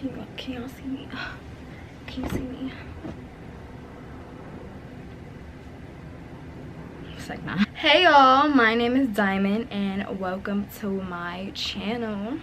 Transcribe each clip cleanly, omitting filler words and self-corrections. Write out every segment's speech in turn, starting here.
Can y'all see me? Can you see me? It's like, nah. Hey y'all, my name is Diamond and welcome to my channel.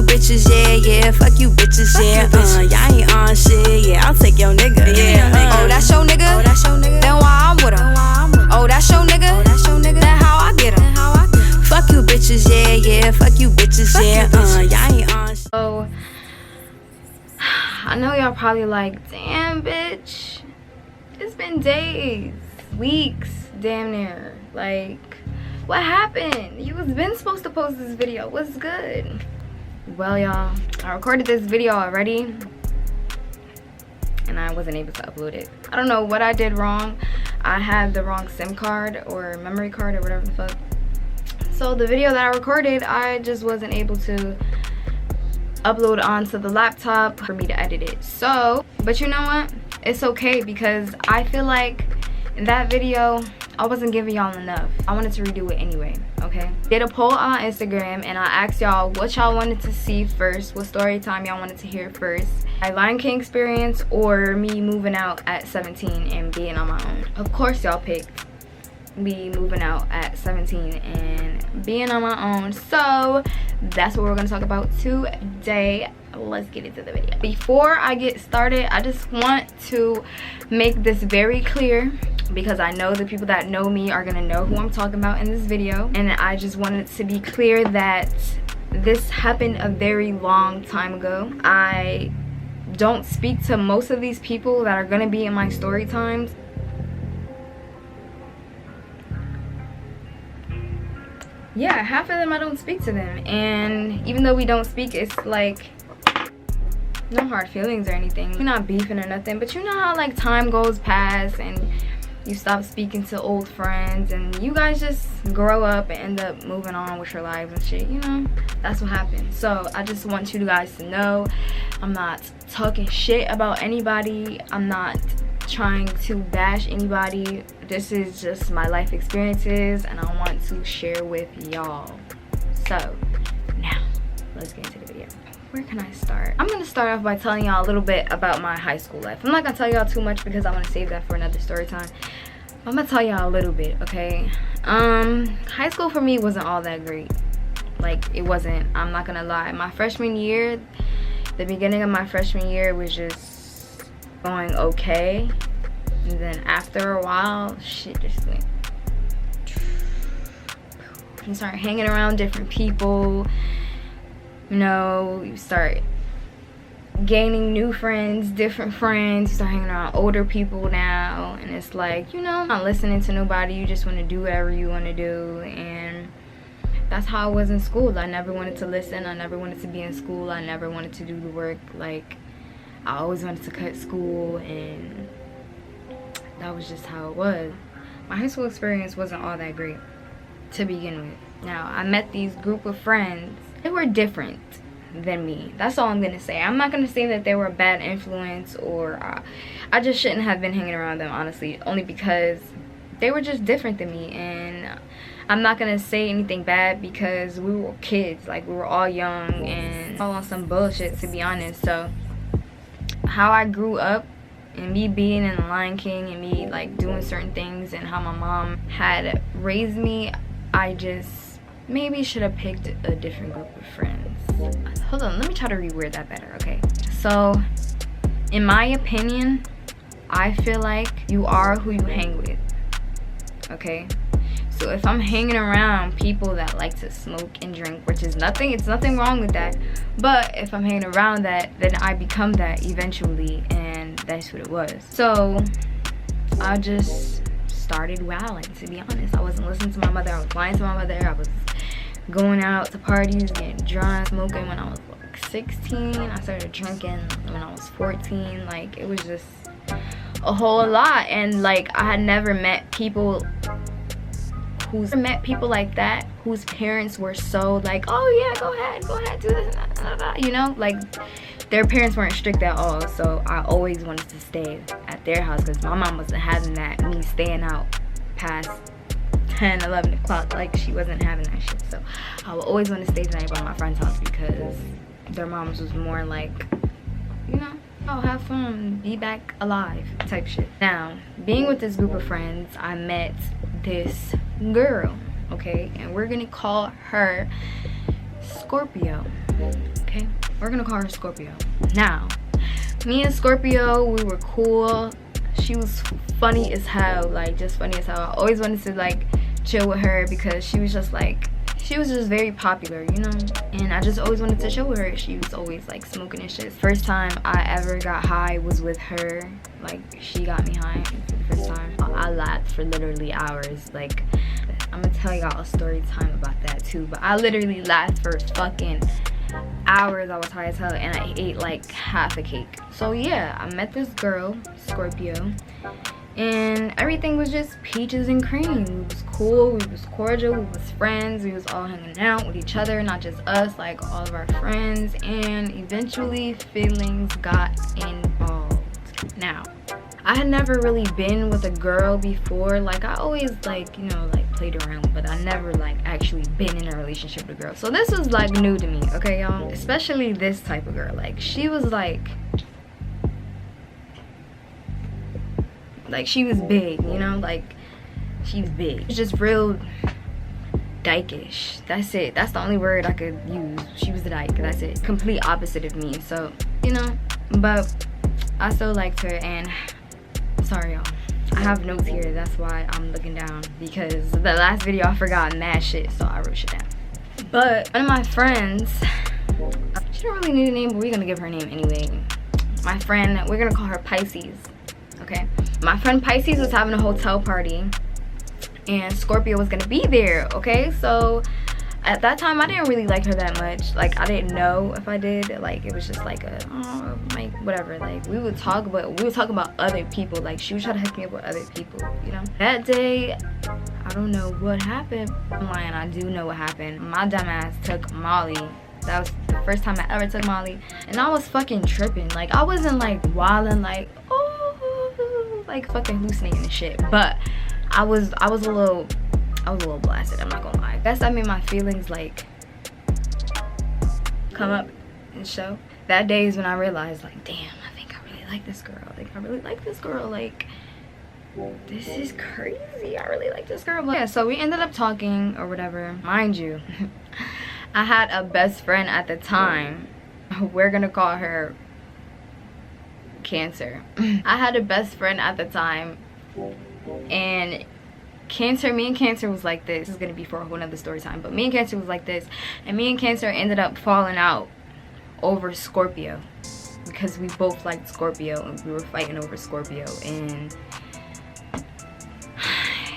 Bitches, yeah, fuck you bitches, yeah. Y'all ain't on shit, yeah. I'll take your nigga, yeah. Oh, that's your nigga? Then why I'm with him? Oh, that's your nigga? Then how I get him? Fuck you bitches, yeah, fuck you bitches, yeah. Y'all ain't on shit. So, I know y'all probably like, damn, bitch. It's been days, weeks, damn near. Like, what happened? You was been supposed to post this video. What's good? Well, y'all, I recorded this video already and I wasn't able to upload it. I don't know what I did wrong. I had the wrong SIM card or memory card or whatever the fuck. So the video that I recorded, I just wasn't able to upload onto the laptop for me to edit it. So, but you know what? It's okay because I feel like in that video, I wasn't giving y'all enough. I wanted to redo it anyway, okay? Did a poll on my Instagram and I asked y'all what y'all wanted to see first, what story time y'all wanted to hear first. My Lion King experience or me moving out at 17 and being on my own. Of course y'all picked me moving out at 17 and being on my own. So that's what we're gonna talk about today. Let's get into the video. Before I get started, I just want to make this very clear because I know the people that know me are gonna know who I'm talking about in this video, and I just wanted to be clear that this happened a very long time ago. I don't speak to most of these people that are gonna be in my story times. Yeah, half of them I don't speak to them, and even though we don't speak, it's like no hard feelings or anything. We're not beefing or nothing, but you know how like time goes past and you stop speaking to old friends and you guys just grow up and end up moving on with your lives and shit, you know? That's what happens. So I just want you guys to know I'm not talking shit about anybody. I'm not trying to bash anybody. This is just my life experiences and I want to share with y'all. So now let's get into the video. Where can I start? I'm gonna start off by telling y'all a little bit about my high school life. I'm not gonna tell y'all too much because I want to save that for another story time. I'm gonna tell y'all a little bit, okay? High school for me wasn't all that great. Like, it wasn't. I'm not gonna lie. My freshman year, the beginning of my freshman year was just going okay. And then after a while, shit just went. You start hanging around different people. You know, you start gaining new friends, different friends. You start hanging around older people now. And it's like, you know, not listening to nobody. You just want to do whatever you want to do. And that's how I was in school. I never wanted to listen. I never wanted to be in school. I never wanted to do the work. Like, I always wanted to cut school. And that was just how it was. My high school experience wasn't all that great to begin with. Now, I met these group of friends. They were different than me. That's all I'm gonna say. I'm not gonna say that they were a bad influence or I just shouldn't have been hanging around them, honestly, only because they were just different than me. And I'm not gonna say anything bad because we were kids. Like, we were all young and all on some bullshit, to be honest. So how I grew up and me being in the Lion King and me like doing certain things and how my mom had raised me, I just maybe should have picked a different group of friends. Hold on, let me try to reword that better, okay? So, in my opinion, I feel like you are who you hang with, okay? So if I'm hanging around people that like to smoke and drink, which is nothing, it's nothing wrong with that, but if I'm hanging around that, then I become that eventually, and that's what it was. So, I just started wilding, to be honest. I wasn't listening to my mother, I was lying to my mother, I was going out to parties, getting drunk, smoking when I was like 16. I started drinking when I was 14. Like, it was just a whole lot. And like, I had never met people like that whose parents were so like, oh yeah, go ahead, do this, you know, like their parents weren't strict at all, so I always wanted to stay at their house because my mom wasn't having that, me staying out past 10, 11 o'clock. Like, she wasn't having that shit. So I would always want to stay the night by my friend's house because their moms was more like, you know, oh, have fun, be back alive type shit. Now, being with this group of friends, I met this girl, okay, and we're gonna call her Scorpio. Okay, we're gonna call her Scorpio. Now, me and Scorpio, we were cool. She was funny as hell, like just funny as hell. I always wanted to like chill with her because she was just very popular, you know, and I just always wanted to chill with her. She was always like smoking and shit. First time I ever got high was with her. Like, she got me high for the first time. I laughed for literally hours. Like, I'm gonna tell y'all a story time about that too, but I literally laughed for fucking hours. I was high as hell and I ate like half a cake. So yeah, I met this girl, Scorpio, and everything was just peaches and cream. We was cool, we was cordial, we was friends, we was all hanging out with each other, not just us, like all of our friends, and eventually feelings got involved. Now, I had never really been with a girl before. Like, I always like, you know, like played around, but I never like actually been in a relationship with a girl. So this was like new to me, okay, y'all? Especially this type of girl. Like, she was like she was big, you know, like she was big. She was just real dyke-ish. That's it. That's the only word I could use. She was a dyke. That's it. Complete opposite of me. So, you know, but I still liked her. And sorry, y'all, I have notes here. That's why I'm looking down, because the last video I forgot mad shit, so I wrote shit down. But one of my friends, she don't really need a name, but we're gonna give her a name anyway. My friend, we're gonna call her Pisces, okay? My friend Pisces was having a hotel party and Scorpio was gonna be there, okay? So at that time I didn't really like her that much. Like, I didn't know if I did. Like, it was just like a, oh, like whatever. Like, we would talk about other people. Like, she would try to hook me up with other people, you know? That day, I don't know what happened. I'm lying, I do know what happened. My dumb ass took Molly. That was the first time I ever took Molly, and I was fucking tripping. Like, I wasn't like wilding, like, oh, like fucking hallucinating and shit, but I was a little blasted, I'm not gonna lie. I guess that made my feelings like come up and show. That day is when I realized, like, damn, I think I really like this girl. Like, I really like this girl. Like, this is crazy. I really like this girl. But yeah, so we ended up talking or whatever. Mind you, I had a best friend at the time. We're gonna call her Cancer. I had a best friend at the time, and Cancer, me and Cancer was like this. This is gonna be for a whole nother story time, but me and Cancer was like this, and me and Cancer ended up falling out over Scorpio because we both liked Scorpio and we were fighting over Scorpio, and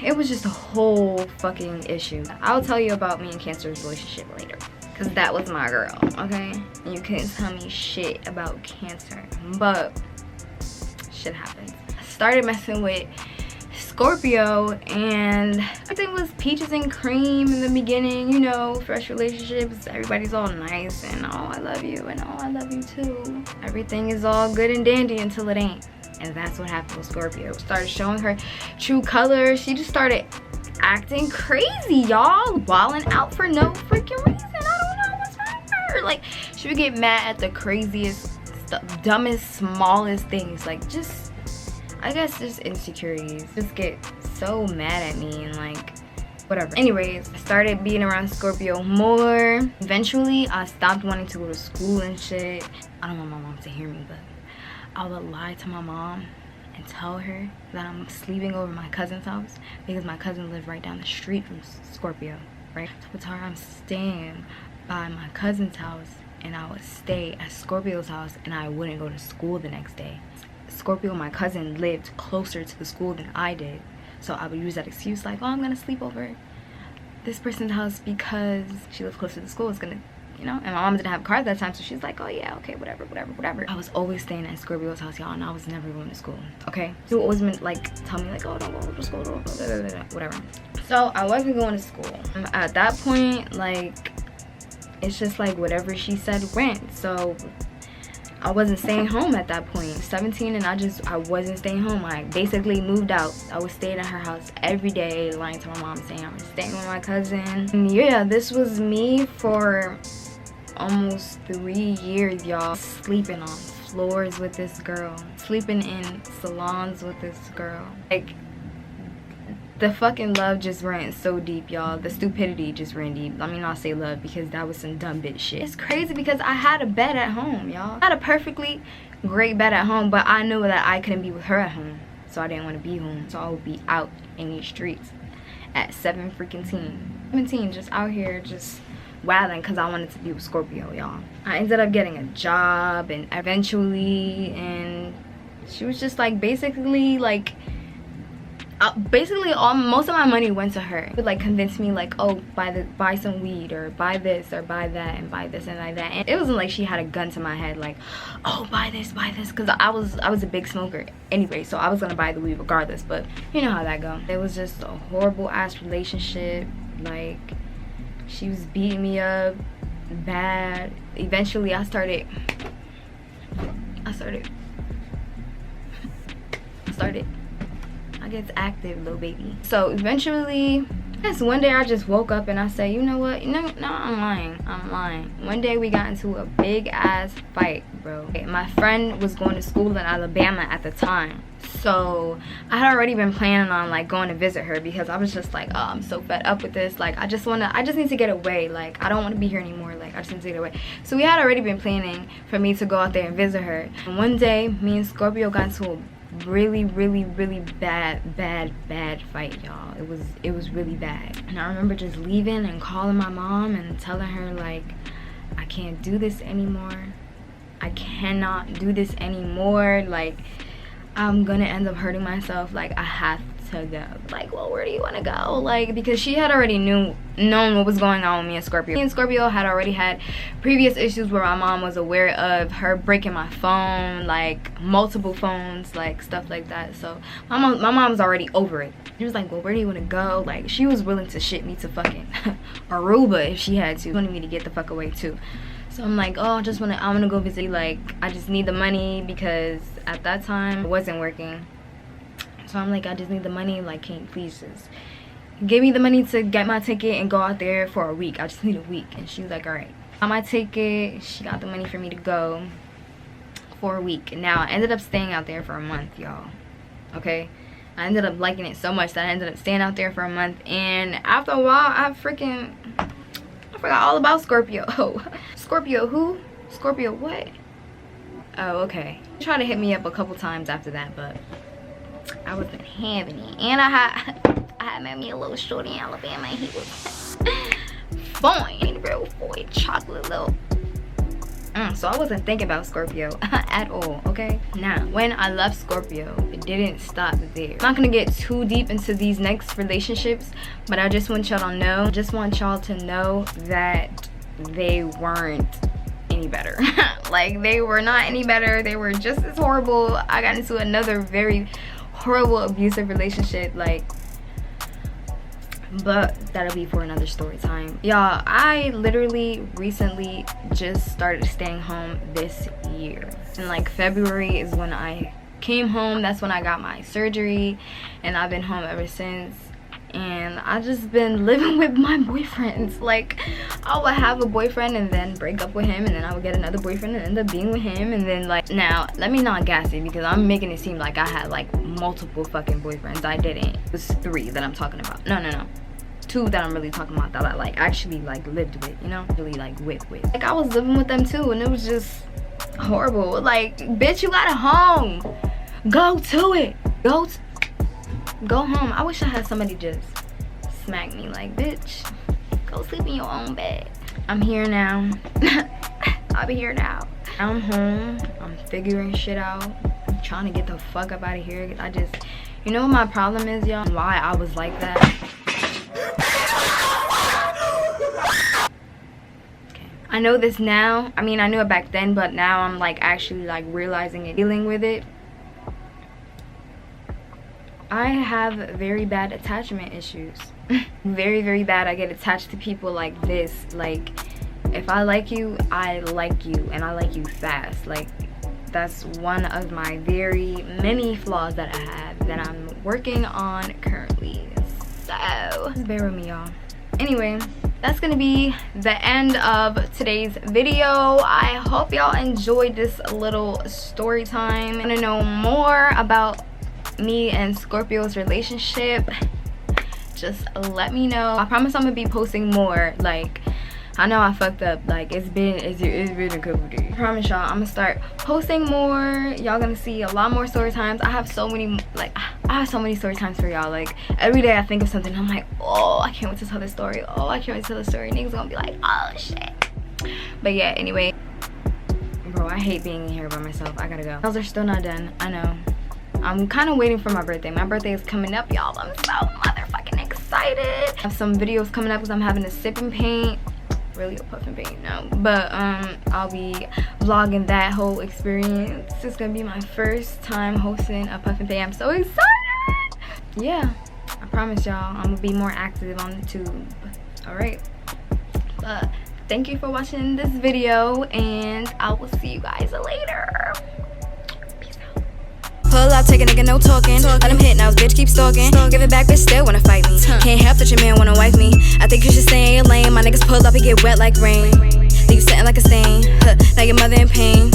it was just a whole fucking issue. I'll tell you about me and Cancer's relationship later, because that was my girl, okay? You couldn't tell me shit about Cancer, but shit happens. I started messing with Scorpio and everything was peaches and cream in the beginning, you know, fresh relationships, everybody's all nice and oh, I love you and oh, I love you too. Everything is all good and dandy until it ain't. And that's what happened with Scorpio. Started showing her true colors. She just started acting crazy, y'all. Wilding out for no freaking reason. I don't know what's wrong with her. Like, she would get mad at the craziest, dumbest, smallest things. Like, just, I guess, just insecurities. Just get so mad at me and like, whatever. Anyways, I started being around Scorpio more. Eventually, I stopped wanting to go to school and shit. I don't want my mom to hear me, but I would lie to my mom and tell her that I'm sleeping over my cousin's house because my cousin lived right down the street from Scorpio, right? So I would tell her I'm staying by my cousin's house and I would stay at Scorpio's house and I wouldn't go to school the next day. Scorpio, my cousin, lived closer to the school than I did, so I would use that excuse like, oh, I'm gonna sleep over this person's house because she lives closer to the school. It's gonna, you know, and my mom didn't have a car at that time, so she's like, oh yeah, okay, whatever. I was always staying at Scorpio's house, y'all, and I was never going to school, okay? She would always like tell me like, oh, don't go to school, whatever. So I wasn't going to school. At that point, like, it's just like whatever she said went. So I wasn't staying home at that point. 17, and I wasn't staying home. I basically moved out. I was staying at her house every day, lying to my mom, saying I was staying with my cousin. And yeah, this was me for almost 3 years, y'all. Sleeping on floors with this girl, sleeping in salons with this girl. Like, the fucking love just ran so deep, y'all. The stupidity just ran deep. I mean, I'll say love because that was some dumb bitch shit. It's crazy because I had a bed at home, y'all. I had a perfectly great bed at home, but I knew that I couldn't be with her at home, so I didn't want to be home. So I would be out in these streets at 17, just out here just wilding because I wanted to be with Scorpio, y'all. I ended up getting a job, and eventually, and she was just like basically like most of my money went to her. She would like convince me like, oh, buy some weed, or buy this, or buy that, and buy this and like that. And it wasn't like she had a gun to my head like, oh, buy this, because I was a big smoker anyway, so I was gonna buy the weed regardless. But you know how that go. It was just a horrible ass relationship. Like, she was beating me up bad. Eventually I started I get active, little baby. So eventually, yes, one day I just woke up and I said, you know what? No, I'm lying. One day we got into a big ass fight, bro. My friend was going to school in Alabama at the time. So I had already been planning on like going to visit her because I was just like, oh, I'm so fed up with this. Like, I just need to get away. Like, I don't want to be here anymore. Like, I just need to get away. So we had already been planning for me to go out there and visit her. And one day, me and Scorpio got into a really bad fight, y'all. It was really bad. And I remember just leaving and calling my mom and telling her like, I can't do this anymore. I cannot do this anymore. Like, I'm gonna end up hurting myself. Like, I have to go. Like, well, where do you want to go? Like, because she had already known what was going on with me and Scorpio. Me and Scorpio had already had previous issues where my mom was aware of her breaking my phone, like multiple phones, like stuff like that. So my mom was already over it. She was like, well, where do you want to go? Like, she was willing to ship me to fucking Aruba if she had to. She wanted me to get the fuck away too. So I'm like, oh, I want to go visit. Like, I just need the money because at that time it wasn't working. So I'm like, I just need the money. Like, can you please just give me the money to get my ticket and go out there for a week? I just need a week. And she was like, all right. Got my ticket. She got the money for me to go for a week. And now I ended up staying out there for a month, y'all. Okay? I ended up liking it so much that I ended up staying out there for a month. And after a while, I forgot all about Scorpio. Oh, Scorpio who? Scorpio what? Oh, okay. He tried to hit me up a couple times after that, but I wasn't having it. And I had met me a little shorty in Alabama, and he was fine, real boy, chocolate little. So I wasn't thinking about Scorpio at all, okay? Now, when I left Scorpio, it didn't stop there. I'm not gonna get too deep into these next relationships, but I just want y'all to know that they weren't any better. Like, they were not any better. They were just as horrible. I got into another very horrible abusive relationship, like, but that'll be for another story time, y'all. I literally recently just started staying home this year, and like February is when I came home. That's when I got my surgery, and I've been home ever since. And I just been living with my boyfriends. Like, I would have a boyfriend and then break up with him, and then I would get another boyfriend and end up being with him. And then, like, now let me not gas it because I'm making it seem like I had like multiple fucking boyfriends. I didn't. It was 3 that I'm talking about. No, 2 that I'm really talking about that I like actually like lived with, you know, really like with. Like, I was living with them too, and it was just horrible. Like, bitch, you got a home. Go to it. Go home. I wish I had somebody just smack me like, bitch, go sleep in your own bed. I'm here now. I'll be here now. I'm home. I'm figuring shit out. I'm trying to get the fuck up out of here. You know what my problem is, y'all? Why I was like that? Okay. I know this now. I mean, I knew it back then, but now I'm like actually like realizing it, dealing with it. I have very bad attachment issues. Very bad. I get attached to people like this. Like, if I like you, I like you, and I like you fast. Like, That's one of my very many flaws that I have that I'm working on currently. So just bear with me, y'all. Anyway, that's gonna be the end of today's video. I hope y'all enjoyed this little story time. Want to know more about me and Scorpio's relationship? Just let me know. I promise I'm gonna be posting more. Like, I know I fucked up. Like, it's been a couple days. I promise y'all I'm gonna start posting more. Y'all gonna see a lot more story times. I have so many story times for y'all. Like, every day I think of something, I'm like, oh, I can't wait to tell this story. Oh, I can't wait to tell the story. Niggas gonna be like, oh shit. But yeah, anyway, bro, I hate being in here by myself. I gotta go. Nails are still not done. I know. I'm kind of waiting for my birthday. My birthday is coming up, y'all. I'm so motherfucking excited. I have some videos coming up because I'm having a sip and paint. Really a puff and paint, no. But I'll be vlogging that whole experience. It's gonna be my first time hosting a puff and paint. I'm so excited. Yeah, I promise y'all I'm gonna be more active on the tube. All right. But thank you for watching this video, and I will see you guys later. Pull up, take a nigga, no talking. Let him hit now, bitch, keep stalking. Give it back, bitch, still wanna fight me. Can't help that your man wanna wife me. I think you should stay in your lane. My niggas pull up and get wet like rain. Leave you sitting like a stain. Now your mother in pain.